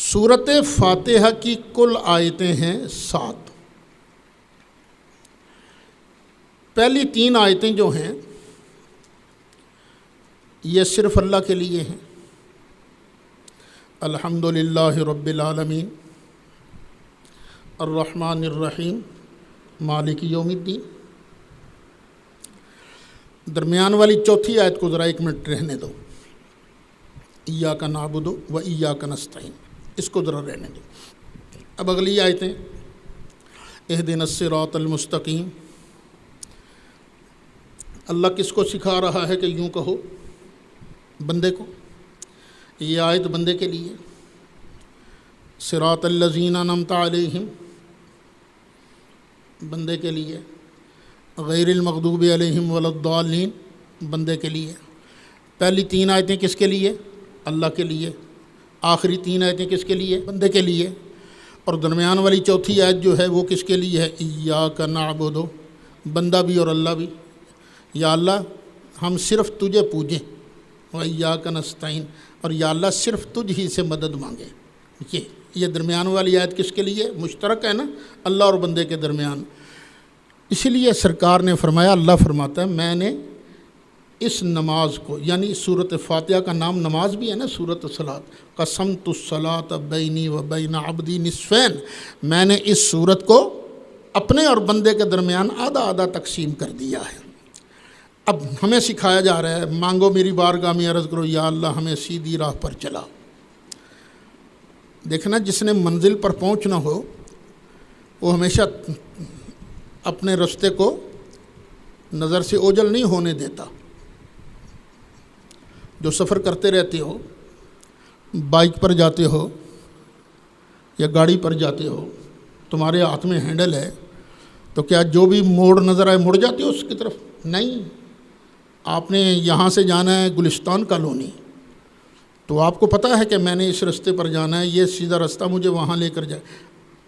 سورۃ فاتحہ کی کل آیتیں ہیں 7۔ پہلی 3 آیتیں جو ہیں یہ صرف اللہ کے لیے ہیں۔ الحمدللہ رب العالمین الرحمن الرحیم مالک یوم الدین۔ درمیان والی چوتھی آیت کو ذرا 1 منٹ رہنے دو، ایاک نعبد و ایاک نستعین، اس کو ذرا رہنے دو۔ اب اگلی آیتیں، اہدنا الصراط المستقیم۔ اللہ کس کو سکھا رہا ہے کہ یوں کہو؟ بندے کو۔ یہ آیت بندے کے لیے، صراط الذین انعمت علیہم بندے کے لیے، غیر المغضوب علیہم ولا الضالین بندے کے لیے۔ پہلی 3 آیتیں کس کے لیے؟ اللہ کے لیے۔ آخری 3 آیتیں کس کے لیے؟ بندے کے لیے۔ اور درمیان والی چوتھی آیت جو ہے وہ کس کے لیے ہے؟ ایاک نعبد، بندہ بھی اور اللہ بھی۔ یا اللہ ہم صرف تجھے پوجیں، و ایاک نستعین، اور یا اللہ صرف تجھ ہی سے مدد مانگیں۔ یہ درمیان والی آیت کس کے لیے؟ مشترک ہے نا اللہ اور بندے کے درمیان۔ اسی لیے سرکار نے فرمایا، اللہ فرماتا ہے میں نے اس نماز کو، یعنی سورۃ فاتحہ کا نام نماز بھی ہے نا، سورۃ الصلاۃ، قسمت الصلاۃ بینی و بین عبدی نصفین، میں نے اس سورت کو اپنے اور بندے کے درمیان آدھا آدھا تقسیم کر دیا ہے۔ اب ہمیں سکھایا جا رہا ہے، مانگو میری بارگاہ میں عرض کرو یا اللہ ہمیں سیدھی راہ پر چلا۔ دیکھنا جس نے منزل پر پہنچنا ہو وہ ہمیشہ اپنے راستے کو نظر سے اوجھل نہیں ہونے دیتا۔ جو سفر کرتے رہتے ہو، بائک پر جاتے ہو یا گاڑی پر جاتے ہو، تمہارے ہاتھ میں ہینڈل ہے تو کیا جو بھی موڑ نظر آئے مڑ جاتے ہو اس کی طرف؟ نہیں، آپ نے یہاں سے جانا ہے گلستان کالونی، تو آپ کو پتہ ہے کہ میں نے اس راستے پر جانا ہے، یہ سیدھا راستہ مجھے وہاں لے کر جائے۔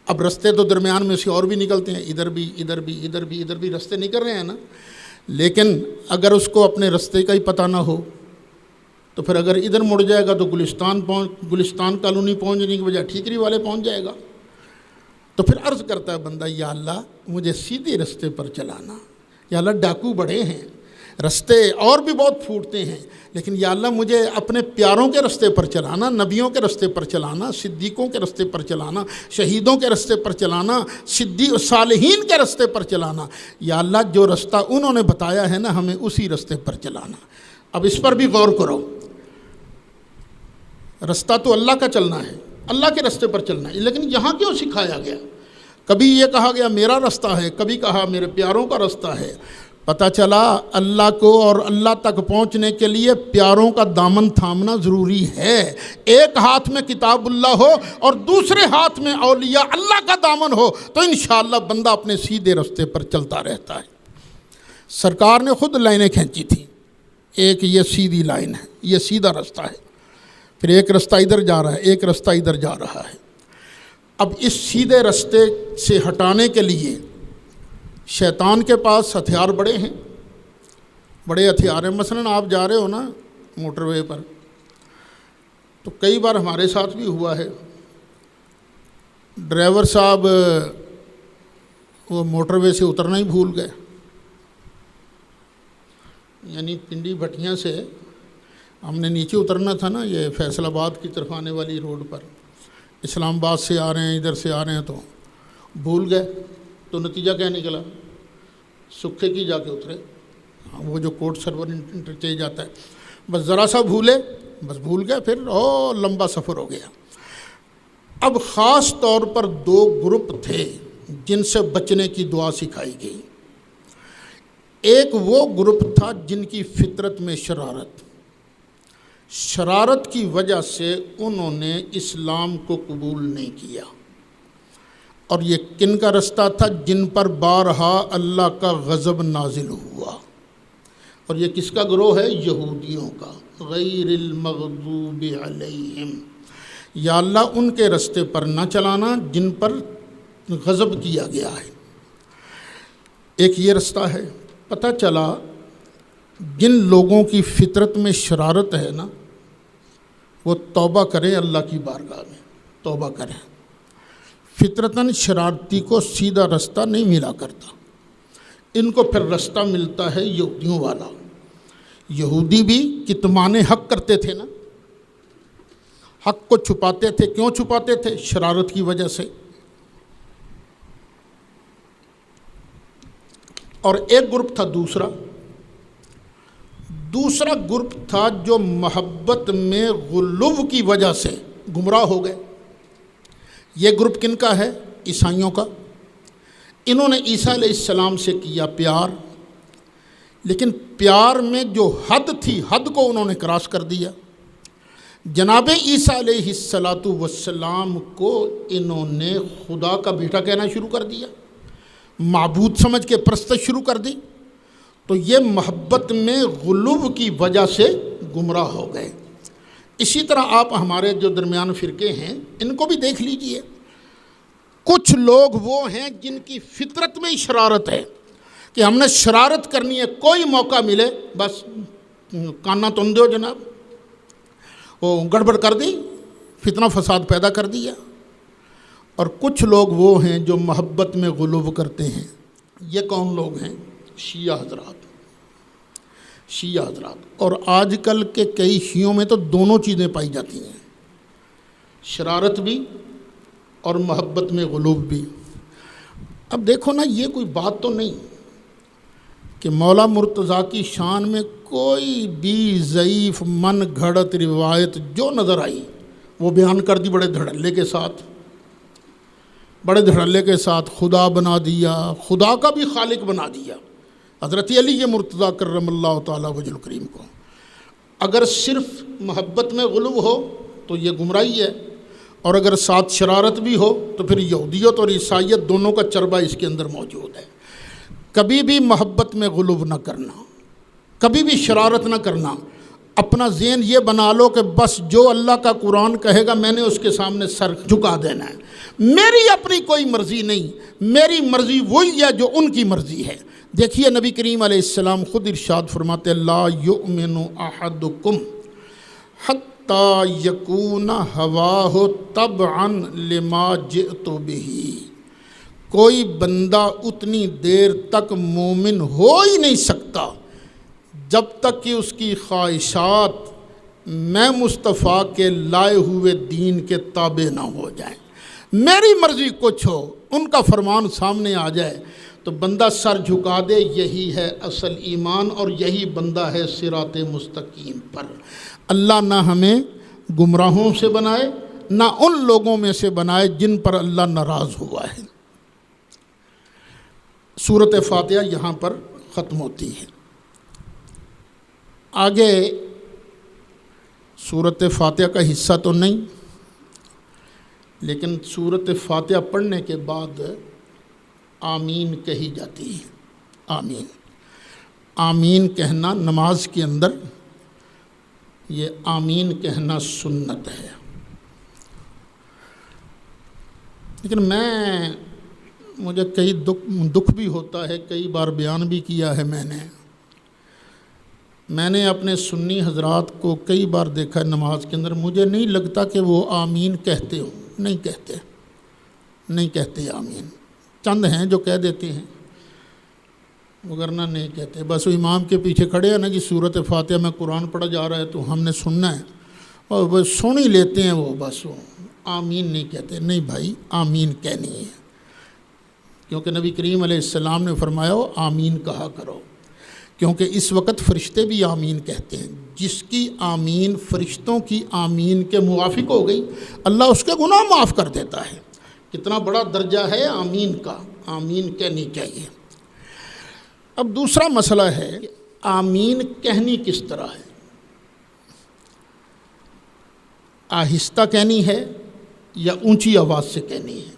اب راستے تو درمیان میں سے اور بھی نکلتے ہیں، ادھر بھی ادھر بھی ادھر بھی ادھر بھی راستے نکل رہے ہیں نا، لیکن اگر اس کو اپنے راستے کا ہی پتہ نہ ہو تو پھر اگر ادھر مڑ جائے گا تو گلستان کالونی پہنچنے کی بجائے ٹھیکری والے پہنچ جائے گا۔ تو پھر عرض کرتا ہے بندہ، یا اللہ مجھے سیدھے راستے پر چلانا۔ یا اللہ ڈاکو بڑے ہیں، راستے اور بھی بہت پھوٹتے ہیں، لیکن یا اللہ مجھے اپنے پیاروں کے راستے پر چلانا، نبیوں کے راستے پر چلانا، صدیقوں کے راستے پر چلانا، شہیدوں کے راستے پر چلانا، صالحین کے راستے پر چلانا۔ یا اللہ جو راستہ انہوں نے بتایا ہے نا ہمیں اسی راستے پر چلانا۔ اب اس پر بھی غور کرو، راستہ تو اللہ کا چلنا ہے، اللہ کے راستے پر چلنا ہے، لیکن یہاں کیوں سکھایا گیا؟ کبھی یہ کہا گیا میرا راستہ ہے، کبھی کہا میرے پیاروں کا راستہ ہے۔ پتہ چلا اللہ کو اور اللہ تک پہنچنے کے لیے پیاروں کا دامن تھامنا ضروری ہے۔ ایک ہاتھ میں کتاب اللہ ہو اور دوسرے ہاتھ میں اولیاء اللہ کا دامن ہو تو انشاءاللہ بندہ اپنے سیدھے راستے پر چلتا رہتا ہے۔ سرکار نے خود لائنیں کھینچی تھیں، ایک یہ سیدھی لائن ہے، یہ سیدھا راستہ ہے، پھر ایک راستہ ادھر جا رہا ہے، ایک راستہ ادھر جا رہا ہے۔ اب اس سیدھے راستے سے ہٹانے کے لیے شیطان کے پاس ہتھیار بڑے ہیں، بڑے ہتھیار ہیں۔ مثلا آپ جا رہے ہو نا موٹر وے پر، تو کئی بار ہمارے ساتھ بھی ہوا ہے، ڈرائیور صاحب وہ موٹر وے سے اترنا ہی بھول گئے، یعنی پنڈی بھٹیاں سے ہم نے نیچے اترنا تھا نا، یہ فیصل آباد کی طرف آنے والی روڈ پر، اسلام آباد سے آ رہے ہیں، ادھر سے آ رہے ہیں، تو بھول گئے، تو نتیجہ کیا نکلا؟ سکھے کی جا کے اترے، وہ جو کوٹ سرور انٹرچینج جاتا ہے، بس ذرا سا بھولے، بس بھول گئے، پھر لمبا سفر ہو گیا۔ اب خاص طور پر 2 گروپ تھے جن سے بچنے کی دعا سکھائی گئی۔ ایک وہ گروپ تھا جن کی فطرت میں شرارت کی وجہ سے انہوں نے اسلام کو قبول نہیں کیا، اور یہ کن کا راستہ تھا؟ جن پر بارہا اللہ کا غضب نازل ہوا، اور یہ کس کا گروہ ہے؟ یہودیوں کا، غیر المغضوب علیہم۔ یا اللہ ان کے راستے پر نہ چلانا جن پر غضب کیا گیا ہے۔ ایک یہ راستہ ہے۔ پتہ چلا جن لوگوں کی فطرت میں شرارت ہے نا، وہ توبہ کریں اللہ کی بارگاہ میں، توبہ کریں۔ فطرتاً شرارتی کو سیدھا رستہ نہیں ملا کرتا، ان کو پھر رستہ ملتا ہے یہودیوں والا۔ یہودی بھی کتمان حق کرتے تھے نا، حق کو چھپاتے تھے۔ کیوں چھپاتے تھے؟ شرارت کی وجہ سے۔ اور ایک گروپ تھا دوسرا گروپ تھا جو محبت میں غلو کی وجہ سے گمراہ ہو گئے۔ یہ گروپ کن کا ہے؟ عیسائیوں کا۔ انہوں نے عیسیٰ علیہ السلام سے کیا پیار، لیکن پیار میں جو حد تھی، حد کو انہوں نے کراس کر دیا۔ جناب عیسیٰ علیہ السلام کو انہوں نے خدا کا بیٹا کہنا شروع کر دیا، معبود سمجھ کے پرستش شروع کر دی۔ تو یہ محبت میں غلو کی وجہ سے گمراہ ہو گئے۔ اسی طرح آپ ہمارے جو درمیان فرقے ہیں ان کو بھی دیکھ لیجئے۔ کچھ لوگ وہ ہیں جن کی فطرت میں شرارت ہے کہ ہم نے شرارت کرنی ہے، کوئی موقع ملے بس کانا تن دو جناب، وہ گڑبڑ کر دی، فتنہ فساد پیدا کر دیا۔ اور کچھ لوگ وہ ہیں جو محبت میں غلو کرتے ہیں۔ یہ کون لوگ ہیں؟ شیعہ حضرات۔ اور آج کل کے کئی شیعوں میں تو دونوں چیزیں پائی جاتی ہیں، شرارت بھی اور محبت میں غلو بھی۔ اب دیکھو نا، یہ کوئی بات تو نہیں کہ مولا مرتضیٰ کی شان میں کوئی بھی ضعیف من گھڑت روایت جو نظر آئی وہ بیان کر دی بڑے دھڑلے کے ساتھ خدا بنا دیا، خدا کا بھی خالق بنا دیا حضرت علی مرتضیٰ کرم اللہ تعالیٰ وجہ الکریم کو۔ اگر صرف محبت میں غلو ہو تو یہ گمراہی ہے، اور اگر ساتھ شرارت بھی ہو تو پھر یہودیت اور عیسائیت دونوں کا چربہ اس کے اندر موجود ہے۔ کبھی بھی محبت میں غلو نہ کرنا، کبھی بھی شرارت نہ کرنا۔ اپنا ذہن یہ بنا لو کہ بس جو اللہ کا قرآن کہے گا میں نے اس کے سامنے سر جھکا دینا ہے، میری اپنی کوئی مرضی نہیں، میری مرضی وہی ہے جو ان کی مرضی ہے۔ دیکھیے نبی کریم علیہ السلام خود ارشاد فرماتے لا یؤمن احدکم حتی یکون ہواہ تبعا لما جئت بہ۔ کوئی بندہ اتنی دیر تک مومن ہو ہی نہیں سکتا جب تک کہ اس کی خواہشات میں مصطفیٰ کے لائے ہوئے دین کے تابع نہ ہو جائیں۔ میری مرضی کچھ ہو، ان کا فرمان سامنے آ جائے تو بندہ سر جھکا دے، یہی ہے اصل ایمان، اور یہی بندہ ہے صراط مستقیم پر۔ اللہ نہ ہمیں گمراہوں سے بنائے، نہ ان لوگوں میں سے بنائے جن پر اللہ ناراض ہوا ہے۔ سورۃ فاتحہ یہاں پر ختم ہوتی ہے۔ آگے سورۃ فاتحہ کا حصہ تو نہیں، لیکن سورۃ فاتحہ پڑھنے کے بعد آمین کہی جاتی ہے۔ آمین، آمین کہنا نماز کے اندر، یہ آمین کہنا سنت ہے۔ لیکن مجھے کئی دکھ بھی ہوتا ہے، کئی بار بیان بھی کیا ہے میں نے اپنے سنی حضرات کو کئی بار دیکھا ہے نماز کے اندر، مجھے نہیں لگتا کہ وہ آمین کہتے ہوں، نہیں کہتے آمین۔ چند ہیں جو کہہ دیتے ہیں، وگرنہ نہیں کہتے۔ بس وہ امام کے پیچھے کھڑے ہیں نا جی سورۃ فاتحہ میں قرآن پڑھا جا رہا ہے تو ہم نے سننا ہے، اور وہ سن ہی لیتے ہیں، وہ بس وہ آمین نہیں کہتے۔ نہیں بھائی، آمین کہنی ہے، کیونکہ نبی کریم علیہ السلام نے فرمایا ہو آمین کہا کرو، کیونکہ اس وقت فرشتے بھی آمین کہتے ہیں۔ جس کی آمین فرشتوں کی آمین کے موافق ہو گئی، اللہ اس کے گناہ معاف کر دیتا ہے۔ کتنا بڑا درجہ ہے آمین کا، آمین کہنی چاہیے۔ اب دوسرا مسئلہ ہے کہ آمین کہنی کس طرح ہے؟ آہستہ کہنی ہے یا اونچی آواز سے کہنی ہے؟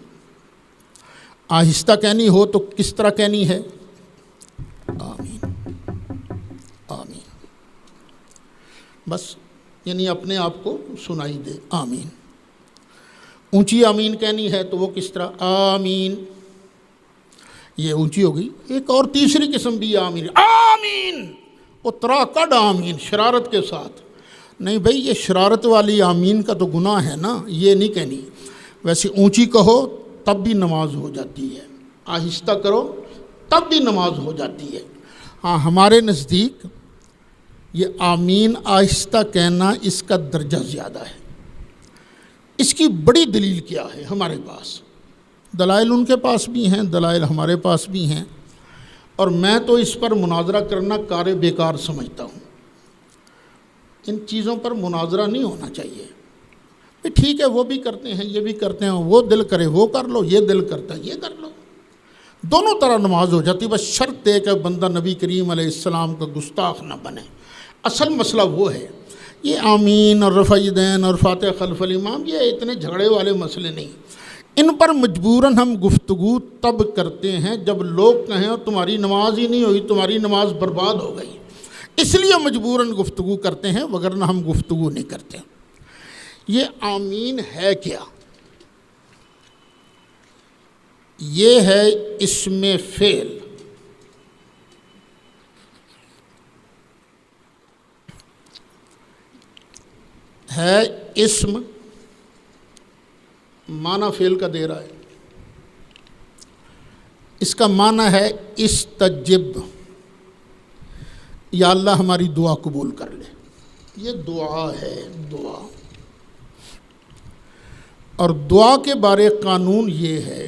آہستہ کہنی ہو تو کس طرح کہنی ہے؟ آمین، آمین، بس یعنی اپنے آپ کو سنائی دے آمین۔ اونچی آمین کہنی ہے تو وہ کس طرح؟ آمین، یہ اونچی ہو گئی۔ ایک اور تیسری قسم بھی آمین، آمین اترا کڈ آمین، شرارت کے ساتھ۔ نہیں بھائی، یہ شرارت والی آمین کا تو گناہ ہے نا، یہ نہیں کہنی۔ ویسے اونچی کہو تب بھی نماز ہو جاتی ہے، آہستہ کرو تب بھی نماز ہو جاتی ہے۔ ہاں ہمارے نزدیک یہ آمین آہستہ کہنا اس کا درجہ زیادہ ہے۔ اس کی بڑی دلیل کیا ہے؟ ہمارے پاس دلائل ان کے پاس بھی ہیں، دلائل ہمارے پاس بھی ہیں، اور میں تو اس پر مناظرہ کرنا کار بیکار سمجھتا ہوں۔ ان چیزوں پر مناظرہ نہیں ہونا چاہیے۔ ٹھیک ہے وہ بھی کرتے ہیں یہ بھی کرتے ہیں، وہ دل کرے وہ کر لو، یہ دل کرتا ہے یہ کر لو، دونوں طرح نماز ہو جاتی، بس شرط ہے کہ بندہ نبی کریم علیہ السلام کا گستاخ نہ بنے۔ اصل مسئلہ وہ ہے، یہ آمین اور رفع یدین اور فاتحہ خلف الامام یہ اتنے جھگڑے والے مسئلے نہیں، ان پر مجبوراً ہم گفتگو تب کرتے ہیں جب لوگ کہیں اور تمہاری نماز ہی نہیں ہوئی، تمہاری نماز برباد ہو گئی، اس لیے مجبوراً گفتگو کرتے ہیں، وگرنہ ہم گفتگو نہیں کرتے۔ یہ آمین ہے کیا؟ یہ ہے اسم فعل، ہے اسم، معنی فعل کا دے رہا ہے۔ اس کا معنی ہے استجب، یا اللہ ہماری دعا قبول کر لے، یہ دعا ہے، دعا۔ اور دعا کے بارے قانون یہ ہے،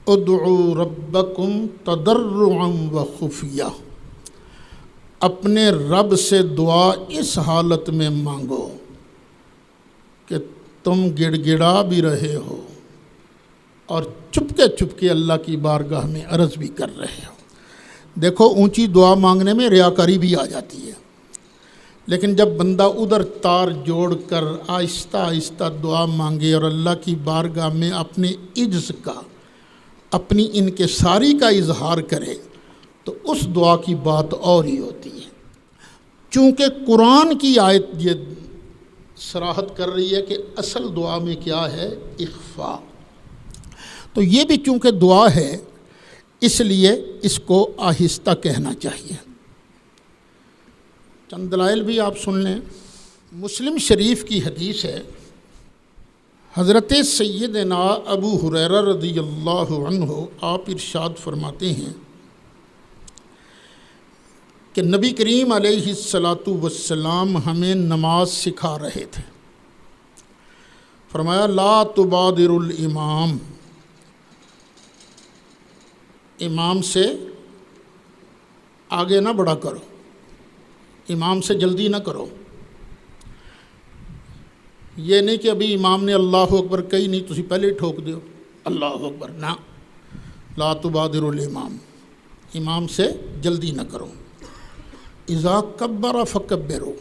ادعوا ربکم تضرعا وخفیہ، اپنے رب سے دعا اس حالت میں مانگو کہ تم گڑ گڑا بھی رہے ہو اور چپکے اللہ کی بارگاہ میں عرض بھی کر رہے ہو۔ دیکھو اونچی دعا مانگنے میں ریاکاری بھی آ جاتی ہے، لیکن جب بندہ ادھر تار جوڑ کر آہستہ آہستہ دعا مانگے اور اللہ کی بارگاہ میں اپنے عجز کا، اپنی انکساری کا اظہار کرے، تو اس دعا کی بات اور ہی ہوتی ہے۔ چونکہ قرآن کی آیت یہ صراحت کر رہی ہے کہ اصل دعا میں کیا ہے؟ اخفاء، تو یہ بھی چونکہ دعا ہے اس لیے اس کو آہستہ کہنا چاہیے۔ چند دلائل بھی آپ سن لیں۔ مسلم شریف کی حدیث ہے، حضرت سیدنا ابو ہریرہ رضی اللہ عنہ آپ ارشاد فرماتے ہیں کہ نبی کریم علیہ الصلاۃ ہمیں نماز سکھا رہے تھے۔ فرمایا لا تبادر الامام، امام سے آگے نہ بڑھا کرو، امام سے جلدی نہ کرو۔ یہ نہیں کہ ابھی امام نے اللہ اکبر کہی نہیں تسی پہلے ٹھوک دیو اللہ اکبر، نہ، لا تبادر الامام، امام سے جلدی نہ کرو۔ اذا کبر فکبروا،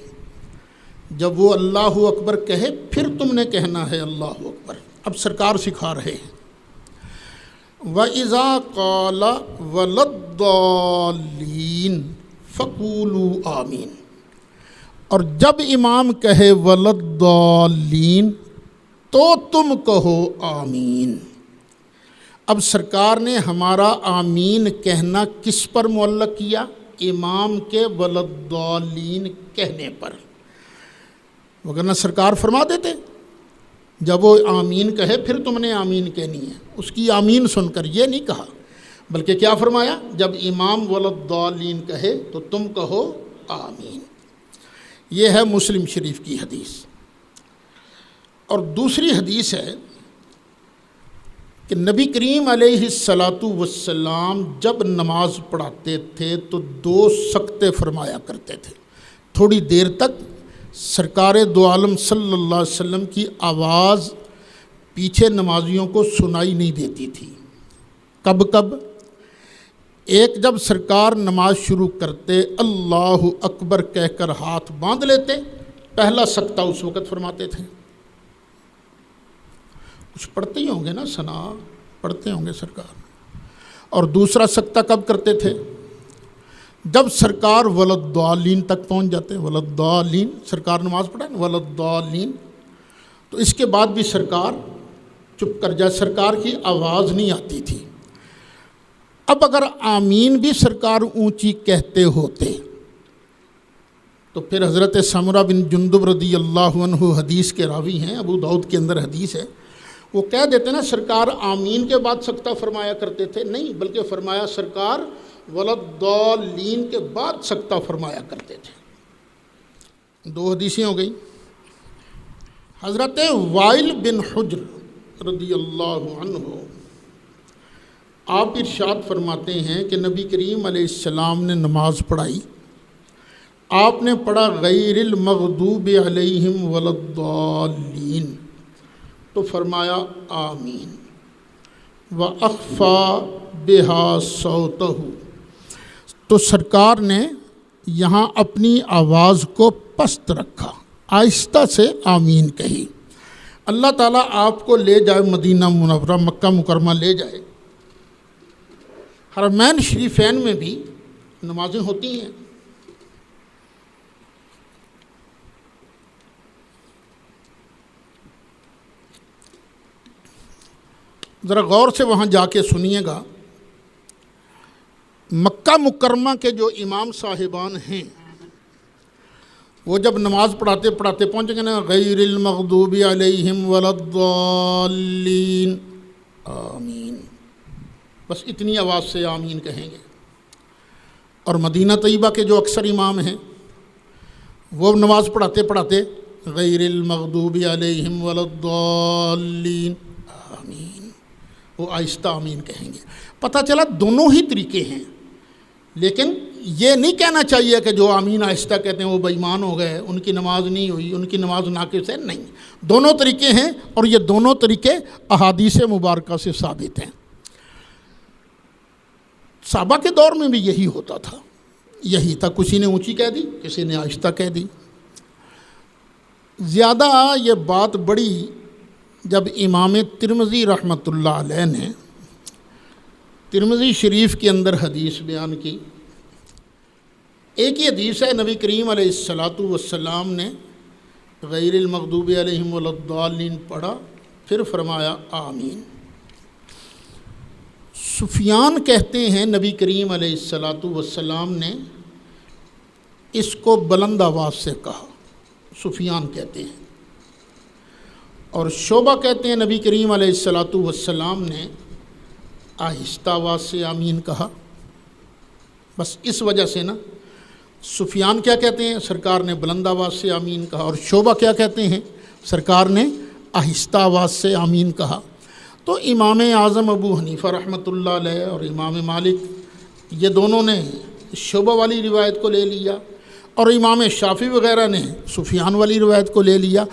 جب وہ اللہ اکبر کہے پھر تم نے کہنا ہے اللہ اکبر۔ اب سرکار سکھا رہے ہیں وَإِذَا قَالَ وَلَا الضَّالِّينَ فَقُولُوا آمین، اور جب امام کہے وَلَا الضَّالِّينَ تو تم کہو آمین۔ اب سرکار نے ہمارا آمین کہنا کس پر معلق کیا؟ امام کے وَلَا الضَّالِّينَ کہنے پر، وگرنہ سرکار فرما دیتے جب وہ آمین کہے پھر تم نے آمین کہنی ہے، اس کی آمین سن کر یہ نہیں کہا، بلکہ کیا فرمایا؟ جب امام وَلَا الضَّالِّينَ کہے تو تم کہو آمین۔ یہ ہے مسلم شریف کی حدیث۔ اور دوسری حدیث ہے کہ نبی کریم علیہ السلام جب نماز پڑھاتے تھے تو 2 سکتے فرمایا کرتے تھے۔ تھوڑی دیر تک سرکار دو عالم صلی اللہ علیہ وسلم کی آواز پیچھے نمازیوں کو سنائی نہیں دیتی تھی۔ کب کب؟ ایک جب سرکار نماز شروع کرتے اللہ اکبر کہہ کر ہاتھ باندھ لیتے، پہلا سکتہ اس وقت فرماتے تھے۔ کچھ پڑھتے ہی ہوں گے نا، ثنا پڑھتے ہوں گے سرکار۔ اور دوسرا سکتہ کب کرتے تھے؟ جب سرکار ولدالین تک پہنچ جاتے، ولدالین سرکار نماز پڑھا نا، ولدالین، تو اس کے بعد بھی سرکار چپ کر جائے، سرکار کی آواز نہیں آتی تھی۔ اب اگر آمین بھی سرکار اونچی کہتے ہوتے تو پھر حضرت سمرہ بن جندب رضی اللہ عنہ حدیث کے راوی ہیں، ابو داؤد کے اندر حدیث ہے، وہ کہہ دیتے نا سرکار آمین کے بعد سکتہ فرمایا کرتے تھے، نہیں، بلکہ فرمایا سرکار ولضالین کے بعد سکتہ فرمایا کرتے تھے۔ دو حدیثیں ہو گئی۔ حضرت وائل بن حجر رضی اللہ عنہ آپ ارشاد فرماتے ہیں کہ نبی کریم علیہ السلام نے نماز پڑھائی، آپ نے پڑھا غیر المغضوب علیہم ولضالین، تو فرمایا آمین، وَأَخْفَى بِهَا صَوْتَهُ، تو سرکار نے یہاں اپنی آواز کو پست رکھا، آہستہ سے آمین کہی۔ اللہ تعالیٰ آپ کو لے جائے مدینہ منورہ، مکہ مکرمہ لے جائے، حرمین شریفین میں بھی نمازیں ہوتی ہیں۔ ذرا غور سے وہاں جا کے سنیے گا، مکہ مکرمہ کے جو امام صاحبان ہیں وہ جب نماز پڑھاتے پڑھاتے پہنچ گئے نا غیر المغضوب علیہم ولضالین، آمین، بس اتنی آواز سے آمین کہیں گے۔ اور مدینہ طیبہ کے جو اکثر امام ہیں وہ نماز پڑھاتے پڑھاتے غیر المغضوب علیہم ولضالین، آمین، وہ آہستہ آمین کہیں گے۔ پتہ چلا دونوں ہی طریقے ہیں، لیکن یہ نہیں کہنا چاہیے کہ جو آمین آہستہ کہتے ہیں وہ بے ایمان ہو گئے، ان کی نماز نہیں ہوئی، ان کی نماز ناقص ہے، نہیں، دونوں طریقے ہیں، اور یہ دونوں طریقے احادیث مبارکہ سے ثابت ہیں۔ صحابہ کے دور میں بھی یہی ہوتا تھا، یہی تھا، کسی نے اونچی کہہ دی، کسی نے آہستہ کہہ دی۔ زیادہ یہ بات بڑی جب امام ترمذی رحمۃ اللہ علیہ نے ترمذی شریف کے اندر حدیث بیان کی۔ ایک ہی حدیث ہے، نبی کریم علیہ السلام نے غیر المغضوب علیہم ولضالین پڑھا، پھر فرمایا آمین۔ سفیان کہتے ہیں نبی کریم علیہ السلام نے اس کو بلند آواز سے کہا، سفیان کہتے ہیں، اور شعبہ کہتے ہیں نبی کریم علیہ السلام نے آہستہ آواز سے آمین کہا۔ بس اس وجہ سے نا سفیان کیا کہتے ہیں، سرکار نے بلند آواز سے آمین کہا، اور شعبہ کیا کہتے ہیں، سرکار نے آہستہ آواز سے آمین کہا۔ تو امام اعظم ابو حنیفہ رحمۃ اللہ علیہ اور امام مالک یہ دونوں نے شعبہ والی روایت کو لے لیا، اور امام شافعی وغیرہ نے سفیان والی روایت کو لے لیا۔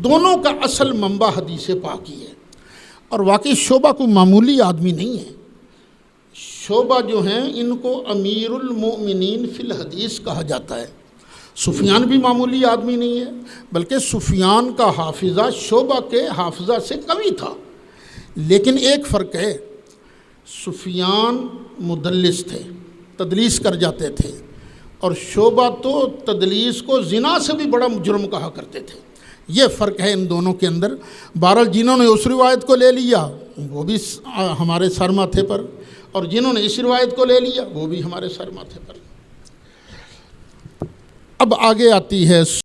دونوں کا اصل منبع حدیث پاک ہی ہے، اور واقعی شعبہ کو معمولی آدمی نہیں ہے۔ شعبہ جو ہیں ان کو امیر المؤمنین فی الحدیث کہا جاتا ہے۔ سفیان بھی معمولی آدمی نہیں ہے، بلکہ سفیان کا حافظہ شعبہ کے حافظہ سے قوی تھا۔ لیکن ایک فرق ہے، سفیان مدلس تھے، تدلیس کر جاتے تھے، اور شعبہ تو تدلیس کو زنا سے بھی بڑا جرم کہا کرتے تھے۔ یہ فرق ہے ان دونوں کے اندر۔ بہرحال جنہوں نے اس روایت کو لے لیا وہ بھی ہمارے سر ماتھے پر، اور جنہوں نے اس روایت کو لے لیا وہ بھی ہمارے سر ماتھے پر۔ اب آگے آتی ہے